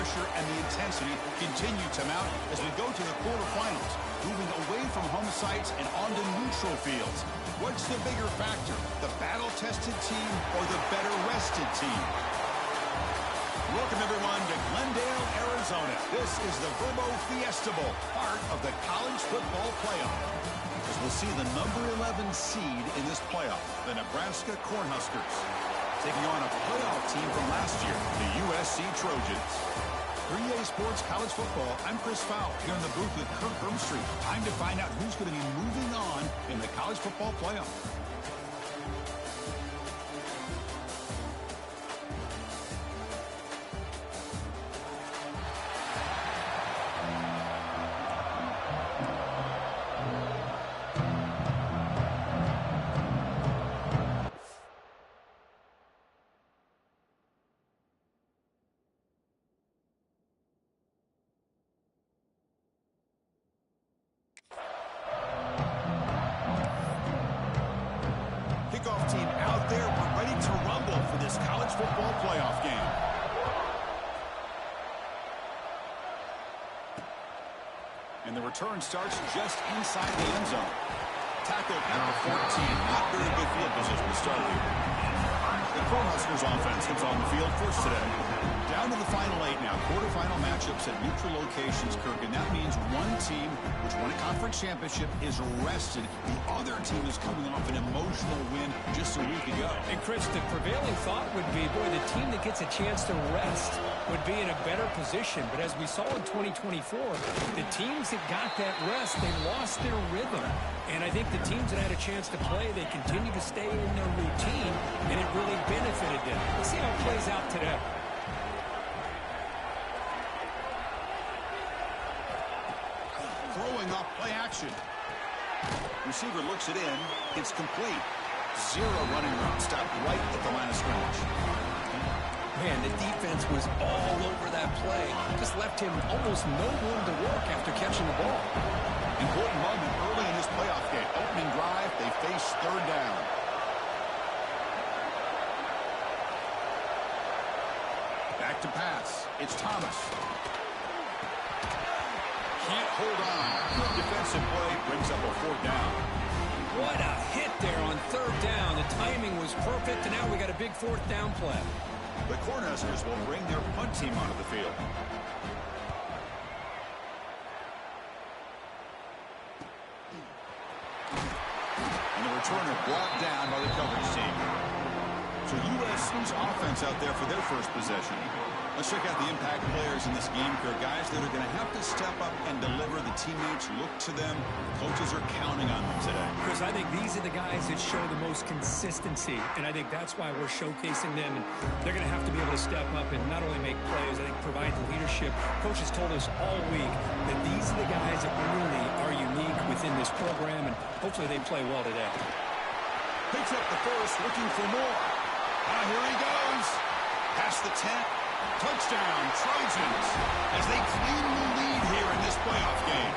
pressure and the intensity continue to mount as we go to the quarterfinals, moving away from home sites and onto neutral fields. What's the bigger factor, the battle-tested team or the better-rested team? Welcome, everyone, to Glendale, Arizona. This is the Verbo Fiesta Bowl, part of the college football playoff. As we'll see the number 11 seed in this playoff, the Nebraska Cornhuskers, taking on a playoff team from last year, the USC Trojans. 3A Sports College Football, I'm Chris Fowl, here in the booth with Kurt Broomstreet. Time to find out who's going to be moving on in the college football playoff. Kickoff team out there. We're ready to rumble for this college football playoff game. And the return starts just inside the end zone. Tackled at the 14. Not very good field position to start here. The Cornhuskers offense gets on the field first today. Down to the final 8 now. Quarterfinal matchups at neutral locations, Kirk. And that means one team, which won a conference championship, is rested. The other team is coming off an emotional win just a week ago. And, Chris, the prevailing thought would be, boy, the team that gets a chance to rest would be in a better position. But as we saw in 2024, the teams that got that rest, they lost their rhythm. And I think the teams that had a chance to play, they continue to stay in their routine, and it really benefited them. Let's see how it plays out today. Throwing off play action. Receiver looks it in. It's complete. Zero running room. Stopped right at the line of scrimmage. Man, the defense was all over that play. Just left him almost no room to work after catching the ball. Important moment early in this playoff game. Opening drive, they face third down. Back to pass. It's Thomas. Can't hold on. Good defensive play brings up a fourth down. What a hit there on third down. The timing was perfect, and now we got a big fourth down play. The Cornhuskers will bring their punt team onto the field. And the returner brought down by the coverage team. So USC's offense out there for their first possession. Let's check out the impact players in this game here. Guys that are going to have to step up and deliver. The teammates look to them. Coaches are counting on them today. Chris, I think these are the guys that show the most consistency, and I think that's why we're showcasing them. And they're going to have to be able to step up and not only make plays, I think provide the leadership. Coaches told us all week that these are the guys that really are unique within this program, and hopefully they play well today. Picks up the first, looking for more. Here he goes. Past the 10. Touchdown, Trojans, as they claim the lead here in this playoff game.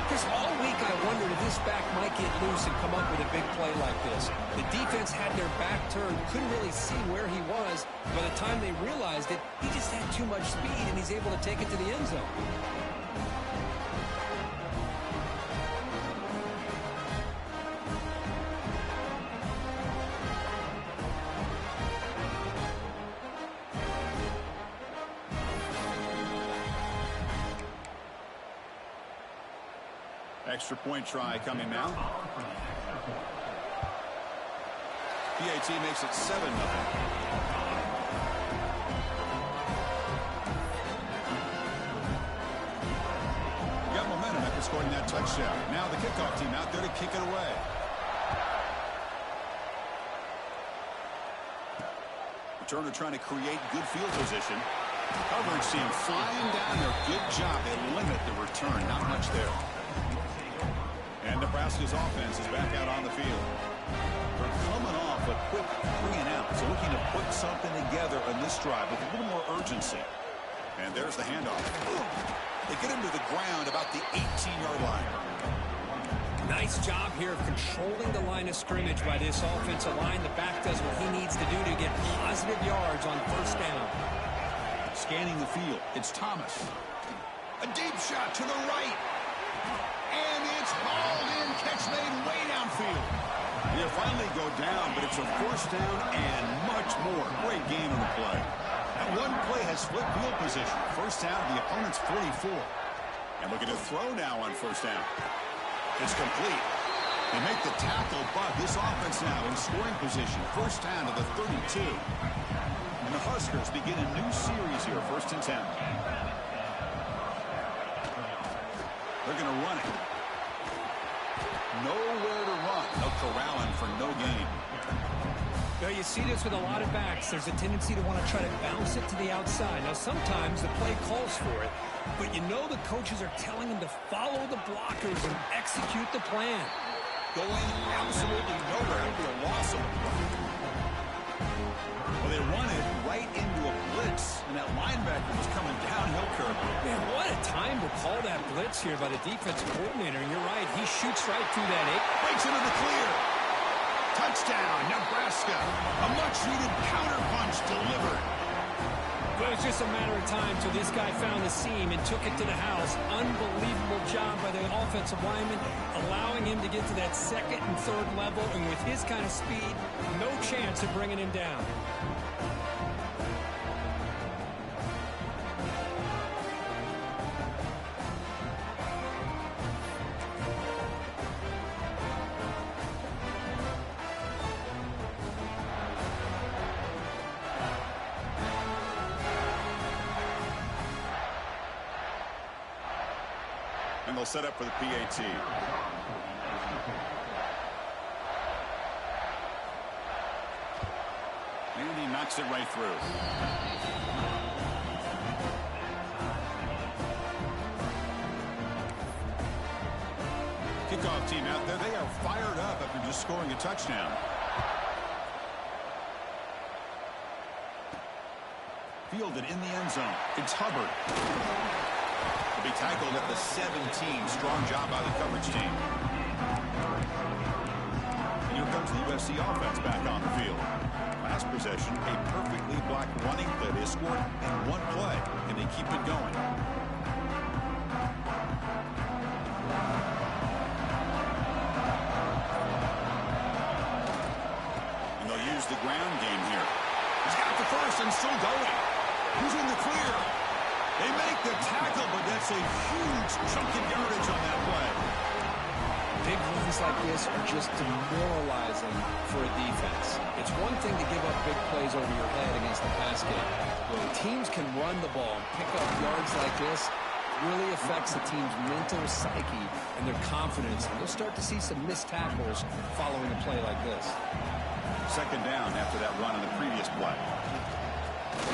Chris, all week I wondered if this back might get loose and come up with a big play like this. The defense had their back turned, couldn't really see where he was. By the time they realized it, he just had too much speed, and he's able to take it to the end zone. Extra point try coming now. PAT makes it 7-0. Got momentum after scoring that touchdown. Now the kickoff team out there to kick it away. Returner trying to create good field position. Coverage team flying down there. Good job. They limit the return. Not much there. And Nebraska's offense is back out on the field. They're coming off a quick 3 and out. So looking to put something together on this drive with a little more urgency. And there's the handoff. They get him to the ground about the 18-yard line. Nice job here of controlling the line of scrimmage by this offensive line. The back does what he needs to do to get positive yards on first down. Scanning the field, it's Thomas. A deep shot to the right. And it's hauled in. Catch made way downfield. He'll finally go down, but it's a first down and much more. Great game on the play. That one play has flipped field position. First down to the opponent's 44. And looking to throw now on first down. It's complete. They make the tackle, but this offense now in scoring position. First down to the 32. And the Huskers begin a new series here, 1st and 10. They're going to run it. Nowhere to run. They'll corral him for no gain. Now, you see this with a lot of backs. There's a tendency to want to try to bounce it to the outside. Now, sometimes the play calls for it, but you know the coaches are telling them to follow the blockers and execute the plan. Going absolutely nowhere. It'll be a loss of a play. Well, they run it right into a blitz, and that linebacker was coming downhill curve. Man, what a time to call that blitz here by the defensive coordinator. And you're right, he shoots right through that eight. Breaks into the clear. Touchdown, Nebraska. A much-needed counterpunch delivered. But it was just a matter of time till this guy found the seam and took it to the house. Unbelievable job by the offensive lineman, allowing him to get to that second and third level. And with his kind of speed, no chance of bringing him down. And they'll set up for the PAT. And he knocks it right through. Kickoff team out there. They are fired up after just scoring a touchdown. Fielded in the end zone. It's Hubbard. Be tackled at the 17. Strong job by the coverage team. And here comes the USC offense back on the field. Last possession, a perfectly blocked running play. They scored in one play, and they keep it going. And they'll use the ground game here. He's got the first and still going. Who's in the clear? They make the tackle, but that's a huge chunk of yardage on that play. Big runs like this are just demoralizing for a defense. It's one thing to give up big plays over your head against the pass game. When teams can run the ball and pick up yards like this, it really affects the team's mental psyche and their confidence. And you'll start to see some missed tackles following a play like this. Second down after that run on the previous play.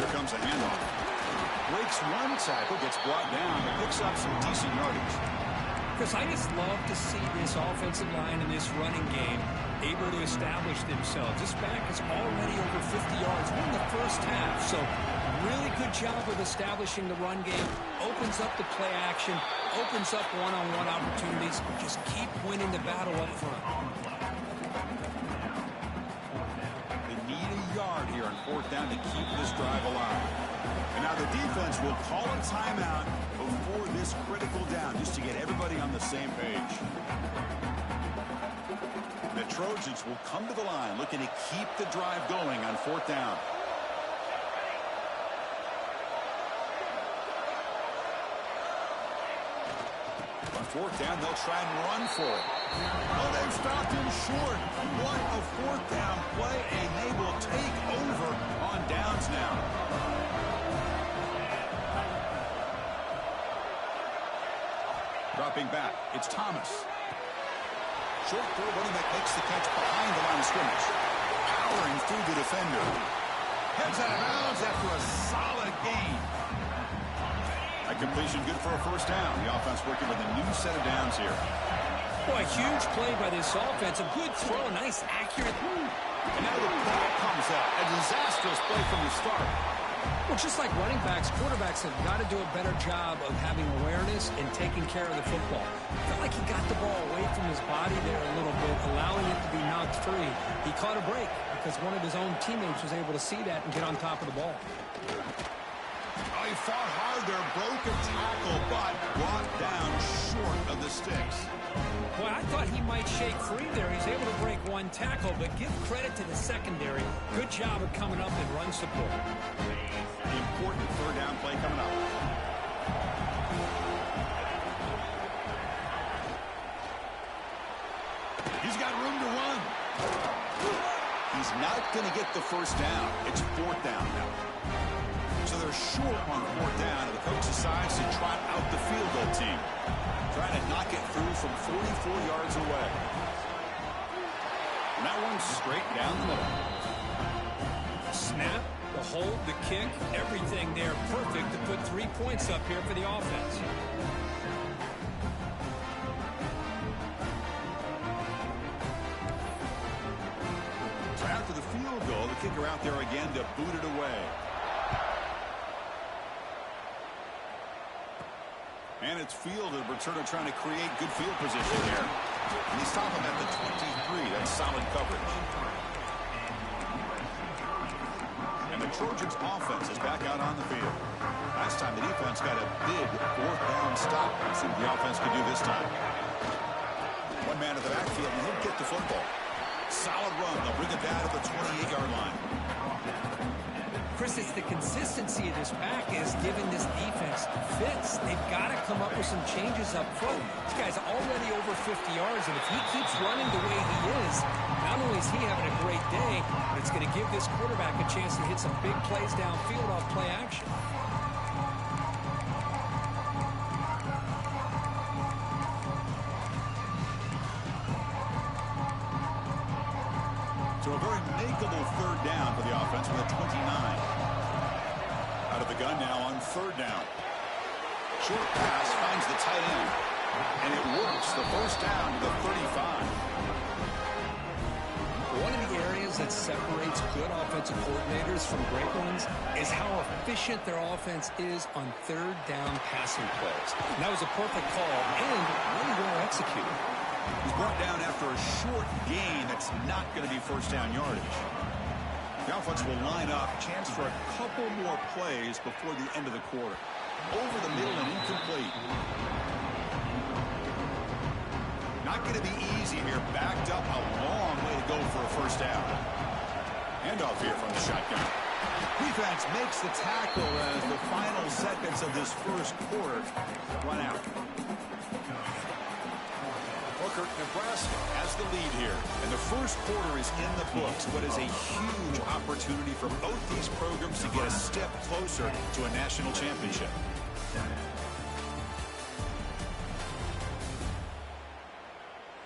Here comes a handoff. Breaks one tackle, gets brought down, but picks up some decent yardage. Chris, I just love to see this offensive line and this running game able to establish themselves. This back is already over 50 yards in the first half, so really good job of establishing the run game. Opens up the play action, opens up one-on-one opportunities. Just keep winning the battle up front. They need a yard here on fourth down to keep this drive alive. And now the defense will call a timeout before this critical down, just to get everybody on the same page. The Trojans will come to the line looking to keep the drive going on fourth down. On fourth down, they'll try and run for it. Oh, they've stopped him short. What a fourth down play, and they will take over on downs now. Dropping back, it's Thomas. Short throw, running back makes the catch behind the line of scrimmage. Powering through the defender. Heads out of bounds after a solid gain. A completion good for a first down. The offense working with a new set of downs here. Boy, huge play by this offense. A good throw, a nice, accurate. And now the ball comes out. A disastrous play from the start. Well, just like running backs, quarterbacks have got to do a better job of having awareness and taking care of the football. I felt like he got the ball away from his body there a little bit, allowing it to be knocked free. He caught a break because one of his own teammates was able to see that and get on top of the ball. Oh, he fought hard there, broke a tackle, but brought down short of the sticks. Well, I thought he might shake free there. He's able to break one tackle, but give credit to the secondary. Good job of coming up and run support. Important third down play coming up. He's got room to run. He's not going to get the first down. It's fourth down now. So they're short on fourth down, and the coach decides to trot out the field goal team, trying to knock it through from 44 yards away. And that one's straight down the middle. Snap, the hold, the kick, everything there perfect to put 3 points up here for the offense. So after the field goal, the kicker out there again to boot it away. And it's fielded. Returner trying to create good field position here. And he's stopping at the 23. That's solid coverage. And the Trojans offense is back out on the field. Last time the defense got a big fourth down stop. Let's see what the offense can do this time. One man at the backfield, and he'll get the football. Solid run. They'll bring it down to the 28-yard line. Chris, it's the consistency of this back is giving this defense fits. They've got to come up with some changes up front. This guy's already over 50 yards, and if he keeps running the way he is, not only is he having a great day, but it's going to give this quarterback a chance to hit some big plays downfield off play action. So a very makeable third down for the offense with a 29. Out of the gun now on third down. Short pass finds the tight end. And it works. The first down to the 35. One of the areas that separates good offensive coordinators from great ones is how efficient their offense is on third down passing plays. And that was a perfect call and really well executed. He's brought down after a short gain that's not going to be first down yardage. The offense will line up. Chance for a couple more plays before the end of the quarter. Over the middle and incomplete. Not going to be easy here. Backed up a long way to go for a first down. Handoff here from the shotgun. Defense makes the tackle as the final seconds of this first quarter run out. Nebraska has the lead here, and the first quarter is in the books. What is a huge opportunity for both these programs to get a step closer to a national championship.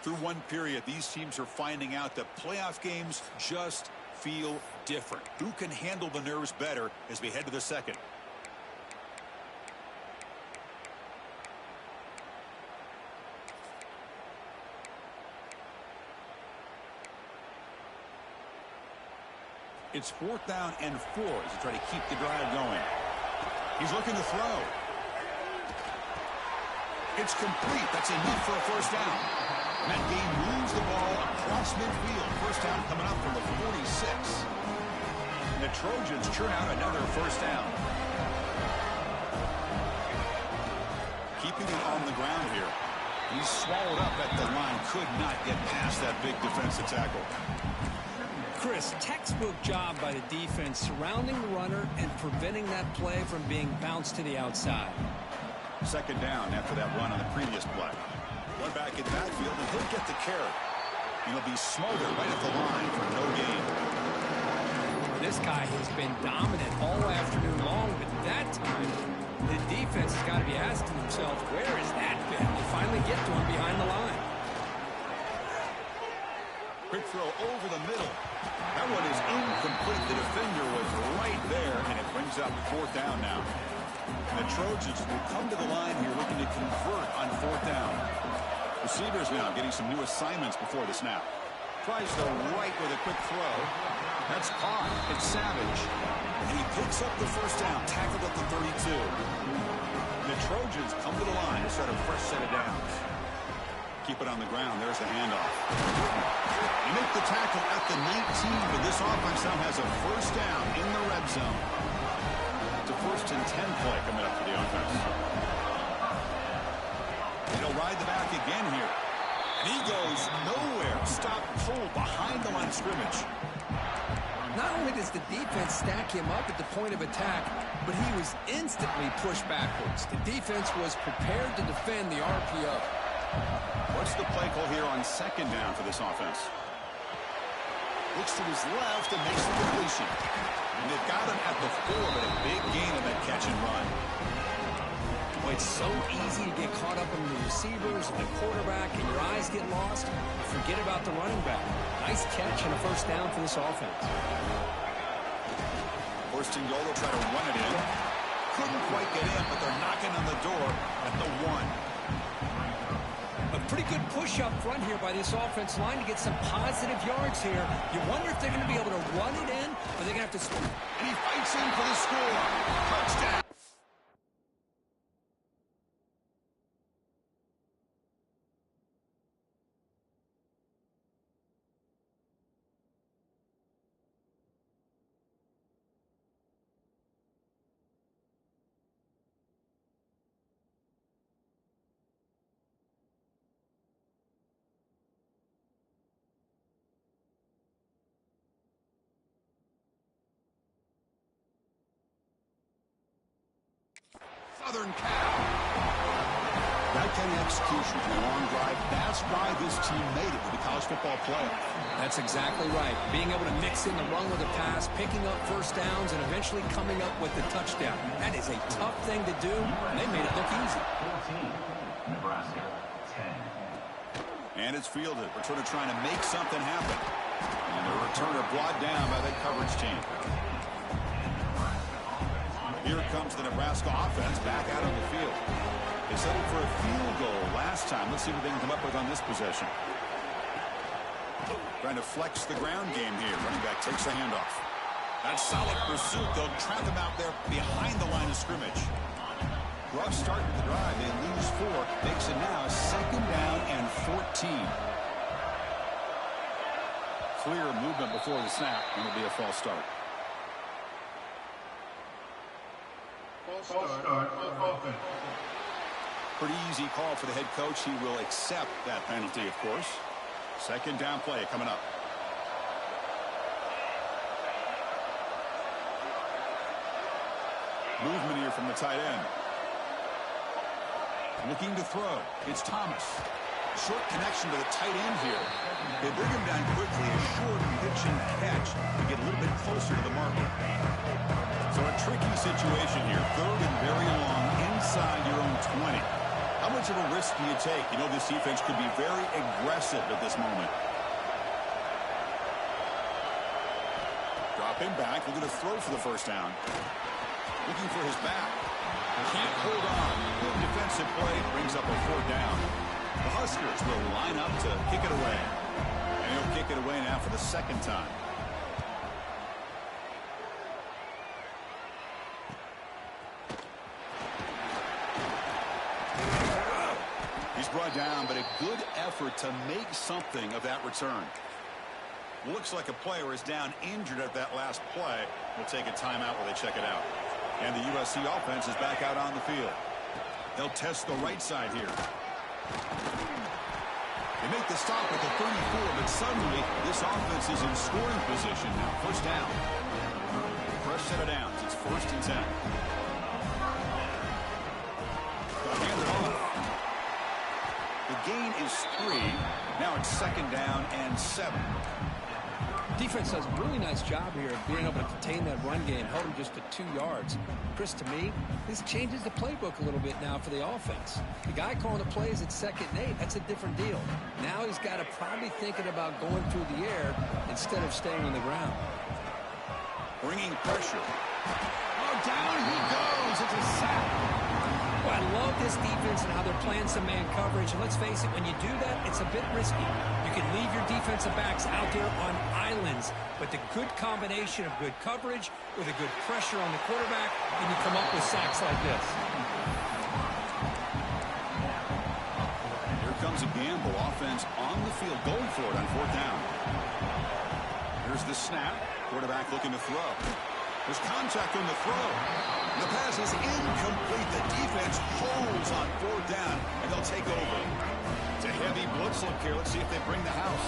Through one period, these teams are finding out that playoff games just feel different. Who can handle the nerves better as we head to the second? It's fourth down and 4 as they try to keep the drive going. He's looking to throw. It's complete. That's enough for a first down. Matt Gay moves the ball across midfield. First down coming up from the 46. And the Trojans churn out another first down. Keeping it on the ground here. He's swallowed up at the line. Could not get past that big defensive tackle. Chris, textbook job by the defense surrounding the runner and preventing that play from being bounced to the outside. Second down after that run on the previous play. One back in backfield, and he'll get the carry. And he'll be smothered right at the line for no gain. This guy has been dominant all afternoon long, but that time, the defense has got to be asking themselves, where has that been? They finally get to him behind the line. Quick throw over the middle. That one is incomplete. The defender was right there, and it brings up fourth down now. And the Trojans will come to the line here looking to convert on fourth down. Receivers now getting some new assignments before the snap. Tries to right with a quick throw. That's caught. It's Savage. And he picks up the first down, tackled at the 32. And the Trojans come to the line to start a fresh set of downs. Keep it on the ground. There's the handoff. They make the tackle at the 19, but this offense now has a first down in the red zone. It's a first First and 10 play coming up for the offense. And he'll ride the back again here. And he goes nowhere. Stop pulled behind the line of scrimmage. Not only does the defense stack him up at the point of attack, but he was instantly pushed backwards. The defense was prepared to defend the RPO. What's the play call here on second down for this offense? Looks to his left and makes the completion. And they've got him at the 4, but a big gain on that catch and run. Boy, it's so easy to get caught up in the receivers and the quarterback, and your eyes get lost. Forget about the running back. Nice catch and a first down for this offense. First and goal, they'll try to run it in. Couldn't quite get in, but they're knocking on the door at the 1. A pretty good push up front here by this offense line to get some positive yards here. You wonder if they're going to be able to run it in, or they're going to have to score. And he fights in for the score. Touchdown. Southern Cal. That kind of execution on a long drive, that's why this team made it to the college football playoff. That's exactly right. Being able to mix in the run with the pass, picking up first downs, and eventually coming up with the touchdown. That is a tough thing to do, and they made it look easy. 14, Nebraska, 10. And it's fielded. Returner trying to make something happen. And the returner brought down by that coverage team. Here comes the Nebraska offense back out on the field. They settled for a field goal last time. Let's see what they can come up with on this possession. Trying to flex the ground game here. Running back takes the handoff. That's solid pursuit. They'll trap him out there behind the line of scrimmage. Rough start to the drive. They lose 4. Makes it now second down and 14. Clear movement before the snap. And it'll be a false start. Pretty easy call for the head coach. He will accept that penalty, of course. Second down play coming up. Movement here from the tight end. Looking to throw. It's Thomas. Short connection to the tight end here. They bring him down quickly. A short pitch and catch to get a little bit closer to the marker. So a tricky situation here. Third and very long inside your own 20. How much of a risk do you take? You know this defense could be very aggressive at this moment. Drop him back. Looking to throw for the first down. Looking for his back. Can't hold on. The defensive play brings up a 4th down. The Huskers will line up to kick it away. And he'll kick it away now for the second time. He's brought down, but a good effort to make something of that return. Looks like a player is down injured at that last play. We'll take a timeout while they check it out. And the USC offense is back out on the field. They'll test the right side here. They make the stop at the 34, but suddenly this offense is in scoring position now. First down. Fresh set of downs. It's 1st and 10. They'll hand it off. The gain is 3. Now it's second down and 7. Defense does a really nice job here of being able to contain that run game, held him just to 2 yards. Chris, to me, this changes the playbook a little bit now for the offense. The guy calling the plays at 2nd and 8, that's a different deal. Now he's got to probably thinking about going through the air instead of staying on the ground. Bringing pressure. Oh, down he goes. It's a sack. Well, I love this defense and how they're playing some man coverage. And let's face it, when you do that, it's a bit risky. You can leave your defensive backs out there on islands, but the good combination of good coverage with a good pressure on the quarterback, and you come up with sacks like this. Here comes a gamble. Offense on the field, going for it on 4th down. Here's the snap. Quarterback looking to throw. There's contact on the throw. The pass is incomplete. The defense holds on 4th down, and they'll take over. It's a heavy blitz look here. Let's see if they bring the house.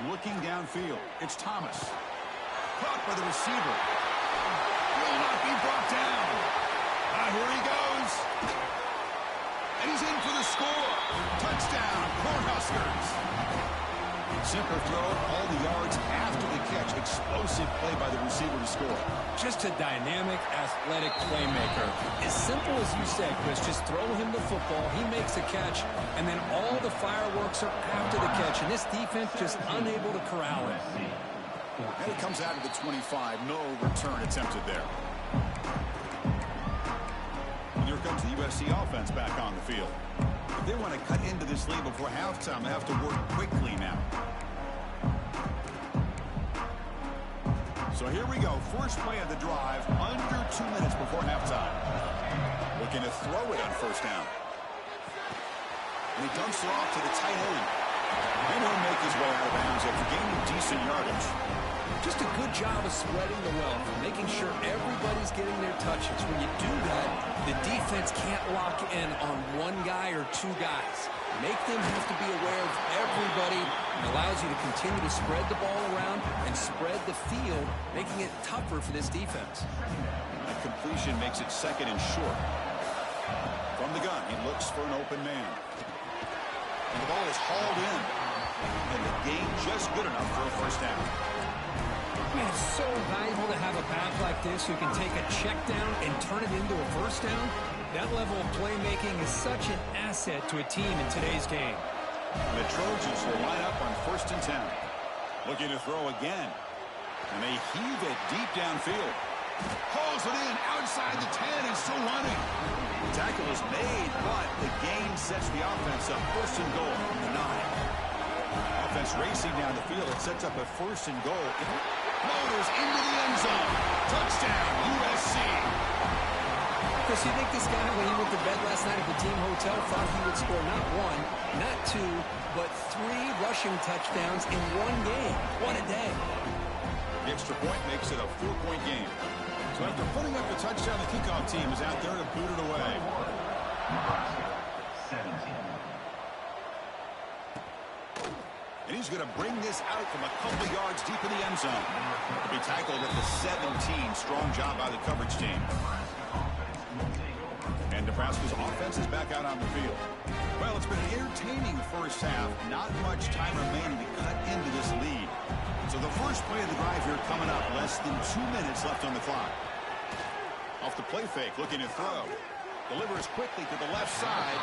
Looking downfield. It's Thomas. Caught by the receiver. Will not be brought down. Here he goes. And he's in for the score. Touchdown, Cornhuskers. Simple throw, all the yards after the catch. Explosive play by the receiver to score. Just a dynamic, athletic playmaker. As simple as you said, Chris, just throw him the football, he makes a catch, and then all the fireworks are after the catch. And this defense just unable to corral it. And it comes out of the 25. No return attempted there. And here comes the USC offense back on the field. If they want to cut into this lead before halftime, they have to work quickly now. So here we go. First play of the drive, under 2 minutes before halftime. Looking to throw it on 1st down. And he dumps it off to the tight end. And he'll make his way out of bounds after gaining decent yardage. Just a good job of spreading the wealth, making sure everybody's getting their touches. When you do that, the defense can't lock in on one guy or 2 guys. Make them have to be aware of everybody. It allows you to continue to spread the ball around and spread the field, making it tougher for this defense. A completion makes it 2nd and short. From the gun, he looks for an open man. And the ball is hauled in. And the gain just good enough for a 1st down. Man, it's so valuable to have a back like this who can take a check down and turn it into a 1st down. That level of playmaking is such an asset to a team in today's game. The Trojans will line up on 1st and 10. Looking to throw again. And they heave it deep downfield. Hauls it in outside the 10 and still running. The tackle is made, but the gain sets the offense up. 1st and goal from the 9. Offense racing down the field. It sets up a 1st and goal. Floaters into the end zone. Touchdown, USC. Chris, you think this guy, when he went to bed last night at the team hotel, thought he would score not 1, not 2, but 3 rushing touchdowns in 1 game? What a day. The extra point makes it a 4-point game. So after putting up a touchdown, the kickoff team is out there to boot it away. Nebraska, 17. And he's going to bring this out from a couple yards deep in the end zone. To be tackled at the 17. Strong job by the coverage team. And Nebraska's offense is back out on the field. Well, it's been an entertaining 1st half. Not much time remaining to cut into this lead. So the first play of the drive here coming up. Less than 2 minutes left on the clock. Off the play fake, looking to throw. Delivers quickly to the left side.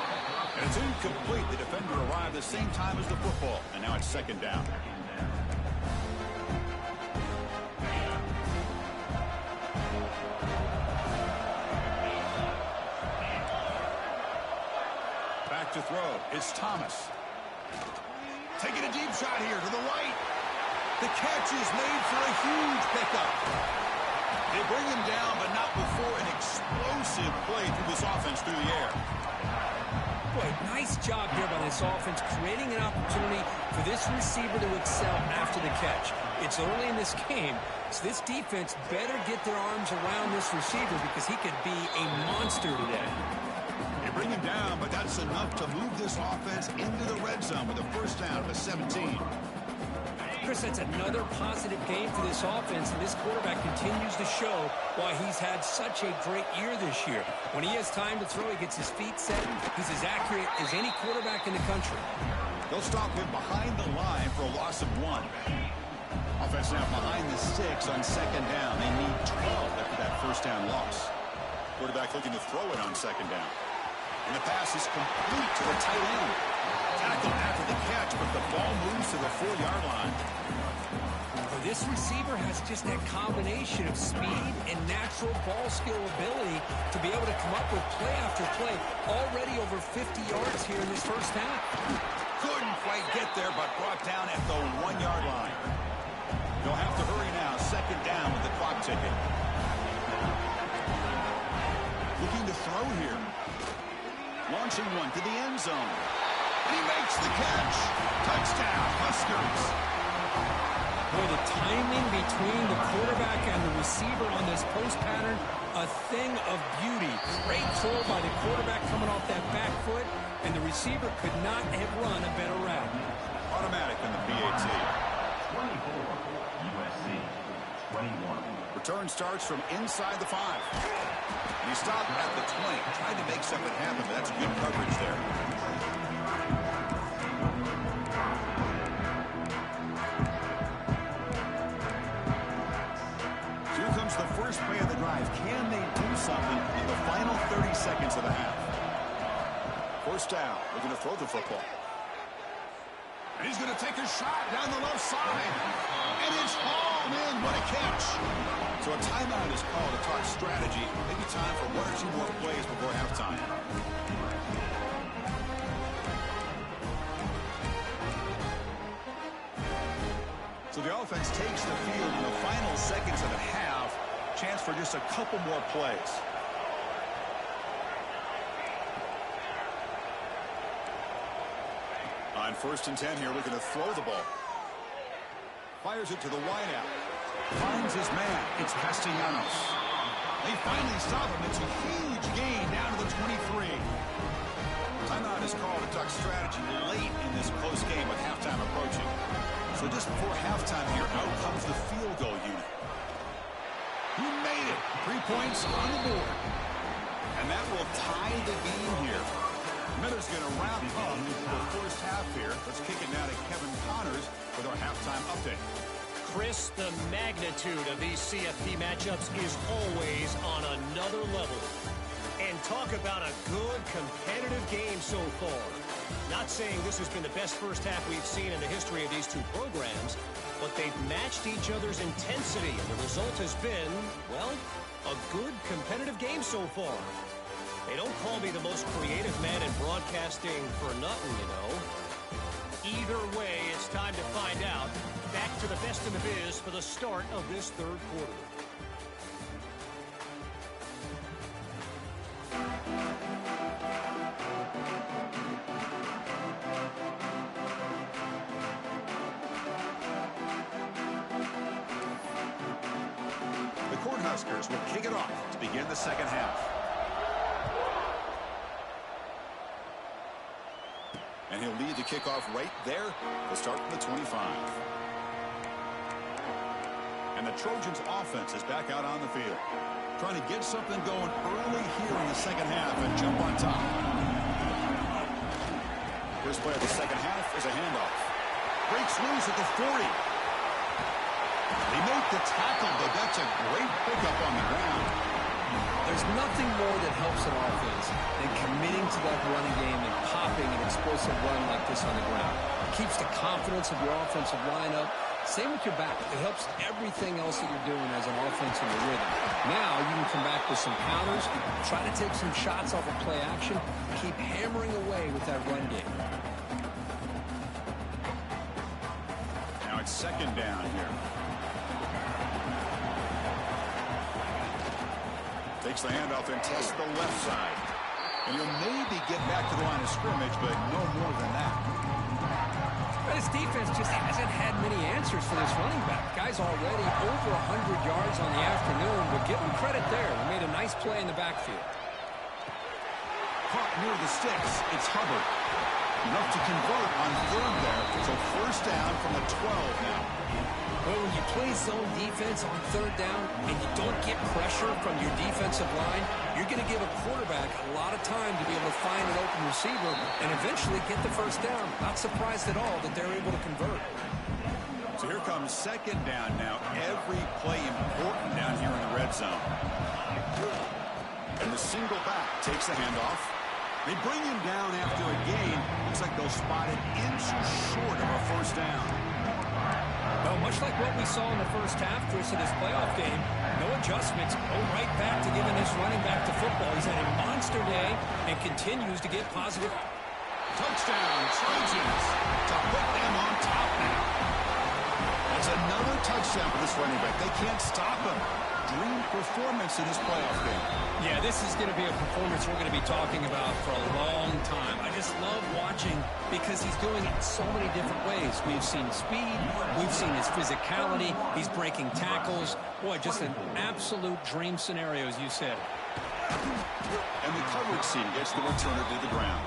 And it's incomplete. The defender arrived the same time as the football. And now it's 2nd down. Back to throw. It's Thomas. Taking a deep shot here to the right. The catch is made for a huge pickup. They bring him down, but not before an explosive play through this offense through the air. Boy, nice job here by this offense, creating an opportunity for this receiver to excel after the catch. It's early in this game, so this defense better get their arms around this receiver because he could be a monster today. They bring him down, but that's enough to move this offense into the red zone with a 1st down to 17. Chris, that's another positive game for this offense, and this quarterback continues to show why he's had such a great year this year. When he has time to throw, he gets his feet set. He's as accurate as any quarterback in the country. They'll stop him behind the line for a loss of 1. Offense now behind the 6 on 2nd down. They need 12 after that 1st down loss. Quarterback looking to throw it on 2nd down. And the pass is complete to the tight end. Tackled after the catch, but the ball moves to the 4-yard line. This receiver has just that combination of speed and natural ball skill ability to be able to come up with play after play. Already over 50 yards here in this 1st half. Couldn't quite get there, but brought down at the 1-yard line. They'll have to hurry now. 2nd down with the clock ticking. Looking to throw here. Launching one to the end zone. And he makes the catch. Touchdown, Huskers. Boy, the timing between the quarterback and the receiver on this post pattern, a thing of beauty. Great throw by the quarterback coming off that back foot, and the receiver could not have run a better route. Automatic in the PAT. 24, USC, 21. Return starts from inside the 5. And he stopped at the 20. Tried to make something happen, but that's good coverage there. Here comes the first play of the drive. Can they do something in the final 30 seconds of the half? First down. They're going to throw the football. And he's going to take a shot down the left side. And it's hauled in. What a catch. So a timeout is called to talk strategy. Maybe time for 1 or 2 more plays before halftime. So the offense takes the field in the final seconds of the half. Chance for just a couple more plays. On 1st and 10 here, we're going to throw the ball. Fires it to the wideout. Finds his man. It's Castellanos. They finally stop him. It's a huge gain down to the 23. Timeout is called to talk strategy late in this close game with halftime approaching. So just before halftime here, out comes the field goal unit. He made it. 3 points on the board. And that will tie the game here. Miller's going to wrap up the first half here. Let's kick it now to Kevin Connors with our halftime update. Chris, the magnitude of these CFP matchups is always on another level. And talk about a good competitive game so far. Not saying this has been the best first half we've seen in the history of these two programs, but they've matched each other's intensity, and the result has been, well, a good competitive game so far. They don't call me the most creative man in broadcasting for nothing, you know. Either way, it's time to find out. Back to the best in the biz for the start of this third quarter. The Cornhuskers will kick it off to begin the second half. And he'll lead the kickoff right there. They'll start from the 25. And the Trojans' offense is back out on the field. Trying to get something going early here in the second half and jump on top. First play of the second half is a handoff. Breaks loose at the 40. They make the tackle, but that's a great pickup on the ground. There's nothing more that helps an offense than committing to that running game and popping an explosive run like this on the ground. It keeps the confidence of your offensive lineup. Same with your back. It helps everything else that you're doing as an offense in your rhythm. Now you can come back with some counters, try to take some shots off of play action, keep hammering away with that run game. Now it's second down here. Takes the handoff and tests the left side. And he'll maybe get back to the line of scrimmage, but no more than that. But his defense just hasn't had many answers for this running back. Guy's already over 100 yards on the afternoon, but give him credit there. He made a nice play in the backfield. Caught near the sticks. It's Hubbard. Enough to convert on third there. So first down from the 12 now. Well, when you play zone defense on third down and you don't get pressure from your defensive line, you're going to give a quarterback a lot of time to be able to find an open receiver and eventually get the first down. Not surprised at all that they're able to convert. So here comes second down now. Every play important down here in the red zone. And the single back takes the handoff. They bring him down after a gain. Looks like they'll spot it inches short of a first down. Well, much like what we saw in the first half, Chris, of this playoff game, no adjustments. Go right back to giving this running back to football. He's had a monster day and continues to get positive. Touchdown, Trojans, to put them on top now. That's another touchdown for this running back. They can't stop him. dream performance in this playoff game. Yeah, this is going to be a performance we're going to be talking about for a long time. I just love watching because he's doing it so many different ways. We've seen speed. We've seen his physicality. He's breaking tackles. Boy, just an absolute dream scenario, as you said. And the coverage team gets the returner to the ground.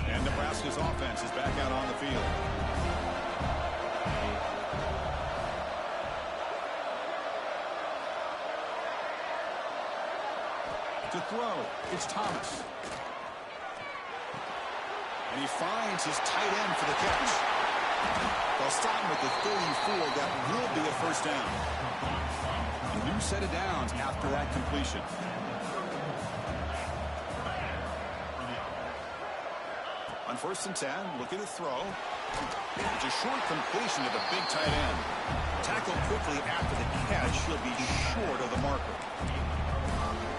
And Nebraska's offense is back out on the field. To throw, it's Thomas. And he finds his tight end for the catch. They'll stop him at the 34. That will be a first down. A new set of downs after that completion. On 1st and 10, looking to throw. It's a short completion to the big tight end. Tackled quickly after the catch. He'll be short of the marker.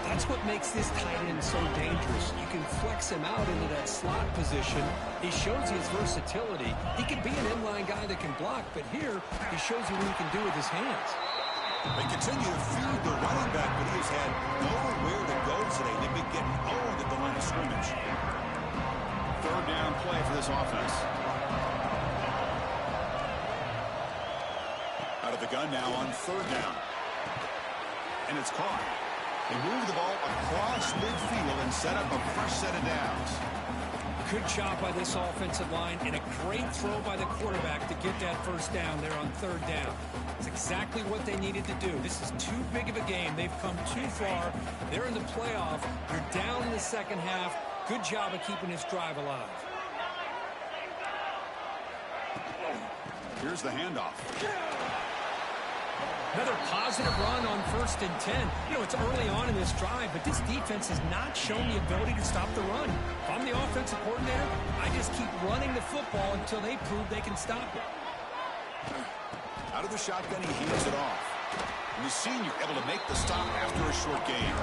That's what makes this tight end so dangerous. You can flex him out into that slot position. He shows you his versatility. He can be an inline guy that can block, but here he shows you what he can do with his hands. They continue to feed the running back, but he has had nowhere to go today. They've been getting owned at the line of scrimmage. 3rd down play for this offense. Out of the gun now on 3rd down. And it's caught. They move the ball across midfield and set up a fresh set of downs. Good job by this offensive line and a great throw by the quarterback to get that first down there on 3rd down. It's exactly what they needed to do. This is too big of a game. They've come too far. They're in the playoff. You're down in the second half. Good job of keeping this drive alive. Here's the handoff. Another positive run on 1st and 10. You know, it's early on in this drive, but this defense has not shown the ability to stop the run. If I'm the offensive coordinator, I just keep running the football until they prove they can stop it. Out of the shotgun, he hands it off. And the senior able to make the stop after a short gain.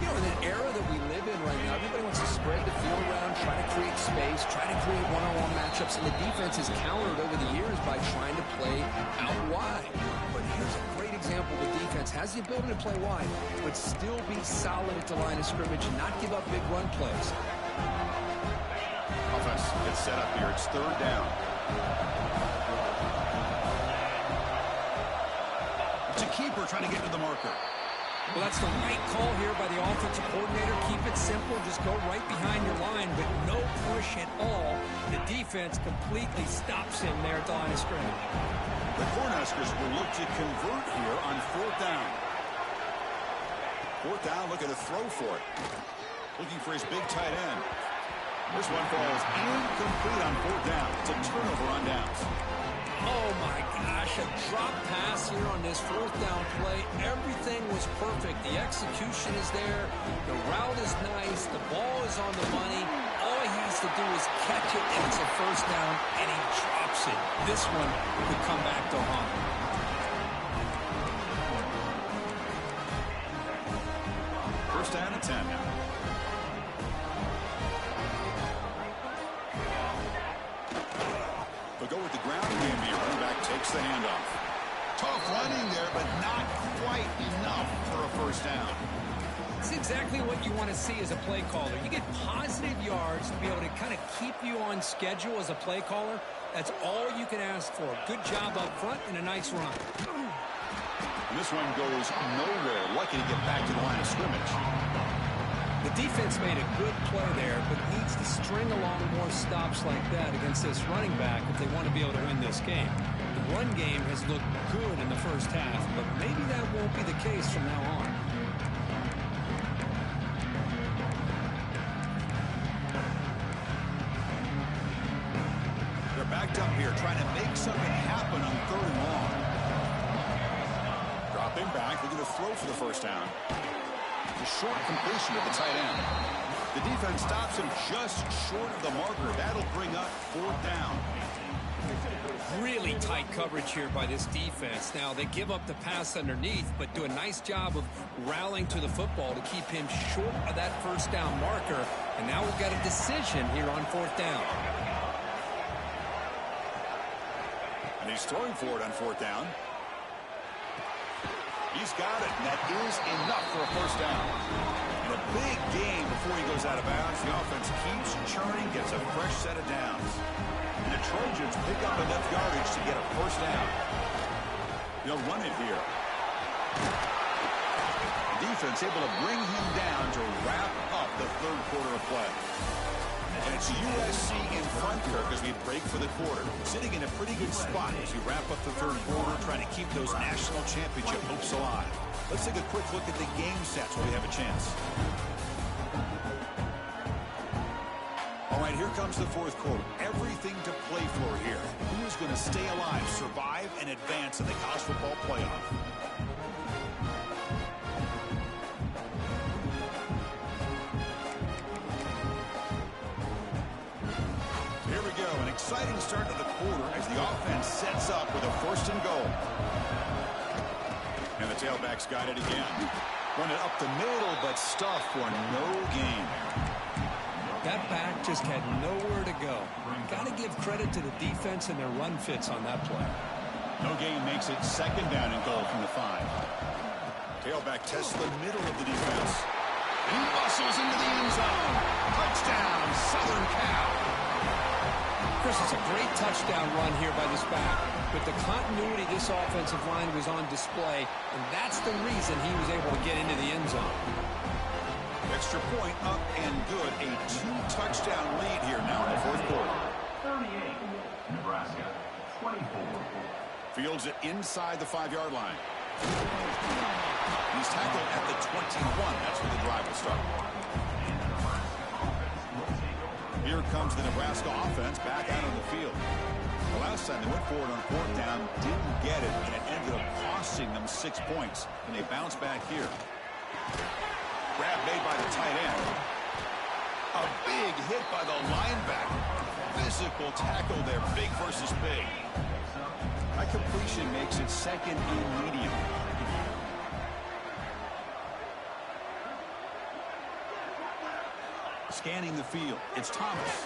You know, in an era that we live in right now, everybody wants to spread the field around, try to create space, try to create one-on-one matchups, and the defense has countered over the years by trying to play out wide. But here's a great example. The defense has the ability to play wide, but still be solid at the line of scrimmage and not give up big run plays. Offense gets set up here. It's 3rd down. It's a keeper trying to get to the marker. Well, that's the right call here by the offensive coordinator. Keep it simple. Just go right behind your line, but no push at all. The defense completely stops him there at the line of scrimmage. The Cornhuskers will look to convert here on 4th down. 4th down, looking to throw for it. Looking for his big tight end. This one falls incomplete on 4th down. It's a turnover on downs. Oh, my gosh, a drop pass here on this 4th down play. Everything was perfect. The execution is there. The route is nice. The ball is on the money. All he has to do is catch it, and it's a first down, and he drops it. This one could come back to haunt him. First down and 10 now. They'll go with the ground game here. Running back takes the handoff. Tough running there, but not quite enough for a first down. It's exactly what you want to see as a play caller. You get positive yards to be able to kind of keep you on schedule as a play caller. That's all you can ask for. Good job up front and a nice run. And this one goes nowhere. Lucky to get back to the line of scrimmage. The defense made a good play there, but needs to string along more stops like that against this running back if they want to be able to win this game. The run game has looked good in the first half, but maybe that won't be the case from now on. They're backed up here trying to make something happen on 3rd and long. Dropping back, looking to throw for the first down. A short completion of the tight end. The defense stops him just short of the marker. That'll bring up 4th down. Really tight coverage here by this defense. Now, they give up the pass underneath, but do a nice job of rallying to the football to keep him short of that first down marker. And now we've got a decision here on 4th down. And he's throwing for it on fourth down. He's got it, and that is enough for a first down. In a big game before he goes out of bounds, the offense keeps churning, gets a fresh set of downs. And the Trojans pick up enough yardage to get a first down. They'll run it here. The defense able to bring him down to wrap up the third quarter of play. And it's USC in front, Kirk, as we break for the quarter. Sitting in a pretty good spot as we wrap up the third quarter, trying to keep those national championship hopes alive. Let's take a quick look at the game stats while we have a chance. All right, here comes the fourth quarter. Everything to play for here. Who is going to stay alive, survive, and advance in the college football playoff? Here we go, an exciting start to the quarter as the offense sets up with a first and goal. And the tailback's got it again. Run it up the middle, but stuffed for no gain. That back just had nowhere to go. Got to give credit to the defense and their run fits on that play. No gain makes it second down and goal from the 5. Tailback tests the middle of the defense. He muscles into the end zone. Touchdown, Southern Cal. Chris, it's a great touchdown run here by this back. With the continuity, this offensive line was on display, and that's the reason he was able to get into the end zone. Extra point up and good. A 2-touchdown lead here now in the fourth quarter. 38, Nebraska, 24. Fields it inside the 5-yard line. He's tackled at the 21. That's where the drive will start. Here comes the Nebraska offense back out on the field. The last time they went forward on fourth down, didn't get it, and it ended up costing them 6 points. And they bounce back here. Grab made by the tight end. A big hit by the linebacker. Physical tackle there, big versus big. That completion makes it second and medium. Scanning the field, it's Thomas.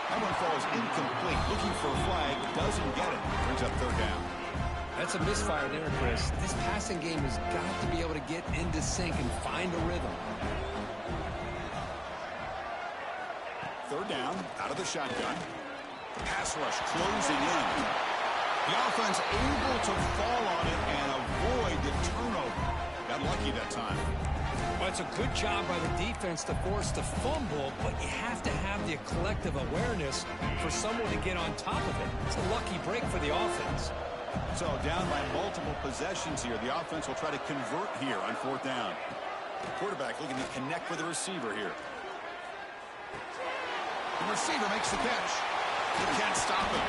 That one falls incomplete. Looking for a flag, doesn't get it. Brings up third down. That's a misfire there, Chris. This passing game has got to be able to get into sync and find a rhythm. Third down, out of the shotgun. Pass rush closing in. The offense able to fall on it and avoid the turnover. Got lucky that time. Well, it's a good job by the defense to force the fumble, but you have to have the collective awareness for someone to get on top of it. It's a lucky break for the offense. So down by multiple possessions here. The offense will try to convert here on fourth down. The quarterback looking to connect with the receiver here. The receiver makes the catch. He can't stop him.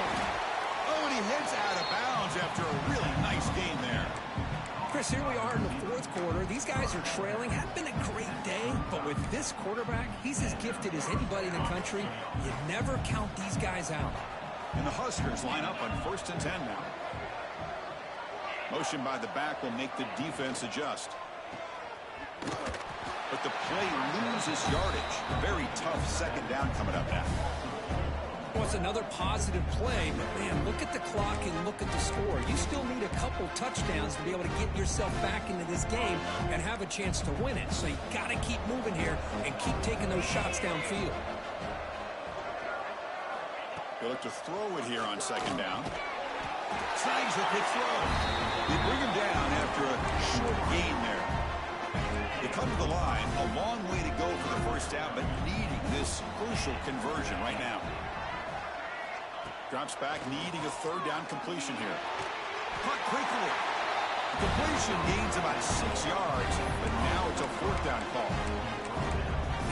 Oh, and he heads out of bounds after a really nice game there. Chris, here we are in the fourth quarter. These guys are trailing. Had been a great day, but with this quarterback, he's as gifted as anybody in the country. You never count these guys out. And the Huskers line up on 1st and 10 now. Motion by the back will make the defense adjust. But the play loses yardage. Very tough second down coming up now. Well, it's another positive play, but man, look at the clock and look at the score. You still need a couple touchdowns to be able to get yourself back into this game and have a chance to win it. So you got to keep moving here and keep taking those shots downfield. They look to throw it here on second down. Snags the quick throw. They bring him down after a short gain there. They come to the line, a long way to go for the first down, but needing this crucial conversion right now. Drops back, needing a third down completion here. Caught quickly. Completion gains about 6 yards, but now it's a fourth down call.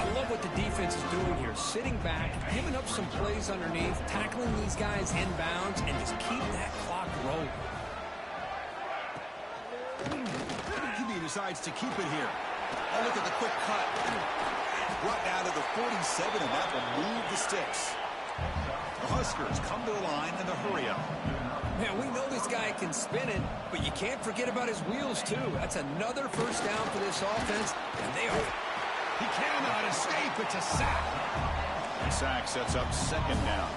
I love what the defense is doing here. Sitting back, giving up some plays underneath, tackling these guys inbounds, and just keep that clock rolling. He decides to keep it here. Oh, look at the quick cut. Brought down to the 47, and that will move the sticks. The Huskers come to the line in the hurry up. Man, we know this guy can spin it, but you can't forget about his wheels, too. That's another first down for this offense, and they are... He cannot escape. It's a sack. The sack sets up second down.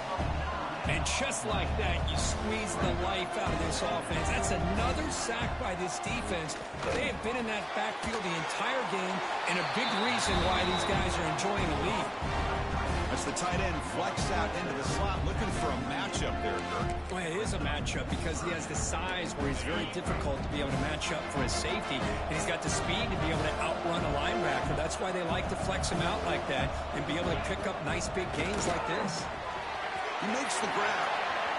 And just like that, you squeeze the life out of this offense. That's another sack by this defense. They have been in that backfield the entire game, and a big reason why these guys are enjoying the lead. That's the tight end flex out into the slot, looking for a matchup there, Kirk. Well, it is a matchup because he has the size where he's very difficult to be able to match up for his safety, and he's got the speed to be able to outrun a linebacker. That's why they like to flex him out like that and be able to pick up nice big gains like this. He makes the grab,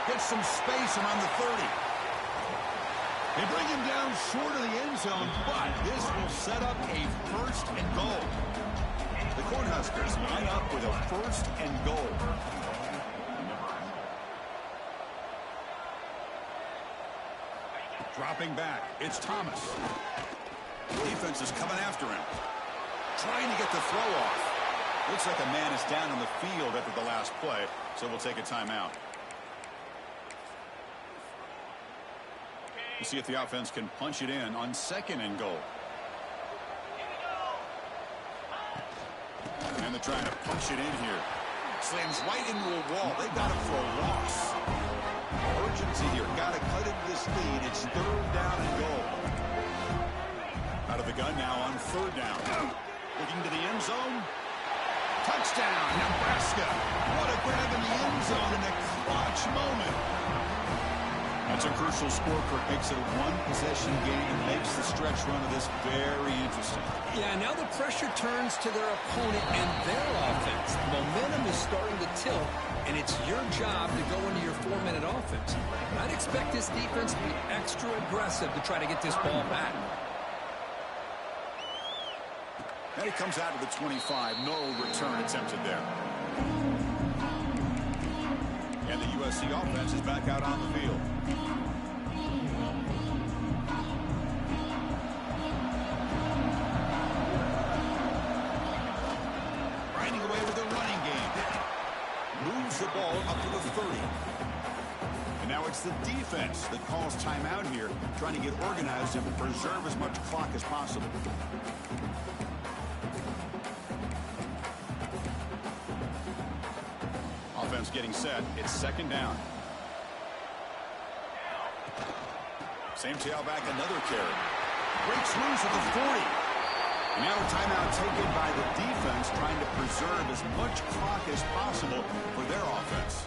gets some space around the 30. They bring him down short of the end zone, but this will set up a first and goal. The Cornhuskers line up with a first and goal. Dropping back, it's Thomas. Defense is coming after him, trying to get the throw off. Looks like a man is down on the field after the last play, so we'll take a timeout. We'll see if the offense can punch it in on second and goal. And they're trying to punch it in here. Slams right into a wall. They got him for a loss. Urgency here. Got to cut into this lead. It's third down and goal. Out of the gun now on third down. Looking to the end zone. Touchdown, Nebraska. What a grab in the end zone in a clutch moment. That's a crucial score. Kirk makes it a one-possession game and makes the stretch run of this very interesting. Yeah, now the pressure turns to their opponent and their offense. The momentum is starting to tilt, and it's your job to go into your 4-minute offense. I'd expect this defense to be extra aggressive to try to get this ball back. And he comes out to the 25. No return attempted there. And the USC offense is back out on the field. Grinding away with the running game. Moves the ball up to the 30. And now it's the defense that calls timeout here, trying to get organized and preserve as much clock as possible. Offense getting set. It's second down. Same tailback, another carry. Breaks loose at the 40. And now a timeout taken by the defense, trying to preserve as much clock as possible for their offense.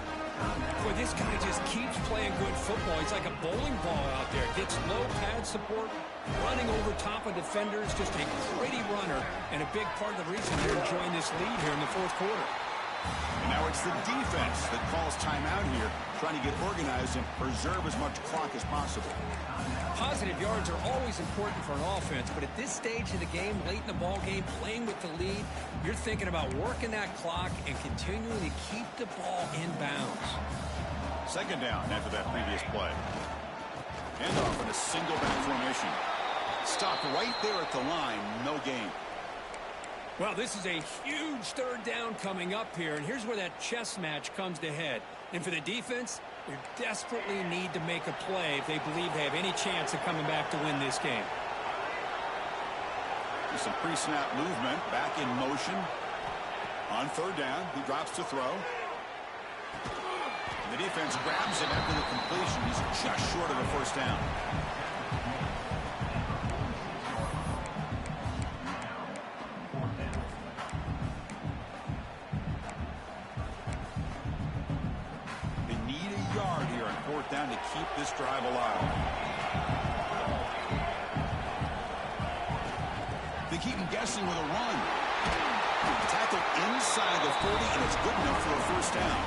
Boy, this guy just keeps playing good football. He's like a bowling ball out there. Gets low pad support, running over top of defenders. Just a gritty runner, and a big part of the reason they're enjoying this lead here in the fourth quarter. And now it's the defense that calls timeout here, trying to get organized and preserve as much clock as possible. Positive yards are always important for an offense, but at this stage of the game, late in the ball game, playing with the lead, you're thinking about working that clock and continuing to keep the ball in bounds. Second down after that previous play. Handoff in a single back formation. Stopped right there at the line, no gain. Well, this is a huge third down coming up here, and here's where that chess match comes to head. And for the defense, they desperately need to make a play if they believe they have any chance of coming back to win this game. There's some pre-snap movement, back in motion. On third down, he drops to throw. And the defense grabs him after the completion. He's just short of a first down. Down to keep this drive alive. They keep him guessing with a run. Tackle inside the 40, and it's good enough for a first down.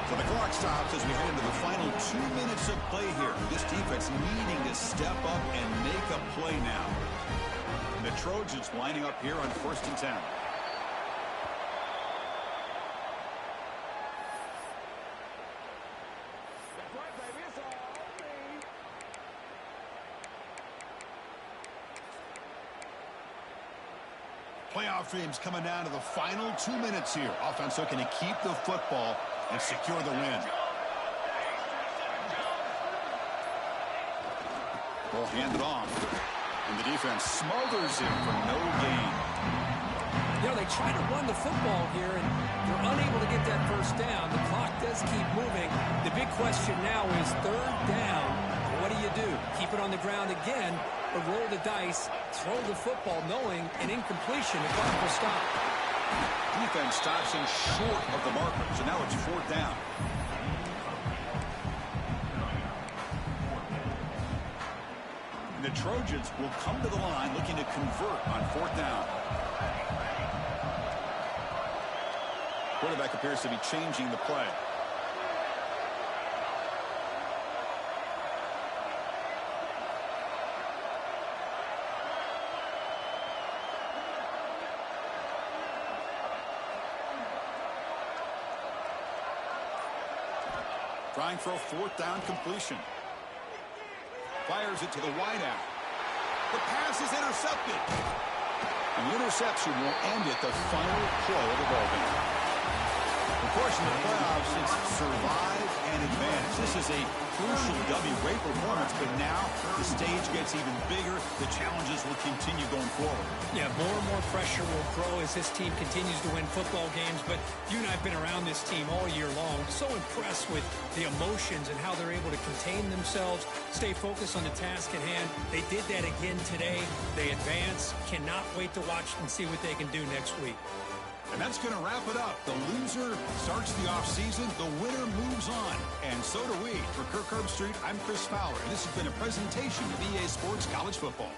So the clock stops as we head into the final 2 minutes of play here. This defense needing to step up and make a play now. And the Trojans lining up here on 1st and 10. Playoff dreams coming down to the final 2 minutes here. Offense looking to keep the football and secure the win. Ball handed off. And the defense smothers him for no gain. You know, they try to run the football here, and they're unable to get that first down. The clock does keep moving, question now is third down. What do? Keep it on the ground again, or roll the dice, throw the football, knowing an incompletion, the clock will stop. Defense stops him short of the marker, so now it's fourth down. And the Trojans will come to the line looking to convert on fourth down. Quarterback appears to be changing the play. Trying for a fourth down completion. Fires it to the wideout. The pass is intercepted. And the interception will end at the final play of the ballgame. Of course, in the playoffs, it's survive and advance. This is a crucial W. Great performance, but now the stage gets even bigger. The challenges will continue going forward. Yeah, more and more pressure will grow as this team continues to win football games. But you and I have been around this team all year long. So impressed with the emotions and how they're able to contain themselves, stay focused on the task at hand. They did that again today. They advance. Cannot wait to watch and see what they can do next week. And that's going to wrap it up. The loser starts the offseason. The winner moves on. And so do we. For Kirk Herbstreit, I'm Chris Fowler. And this has been a presentation of EA Sports College Football.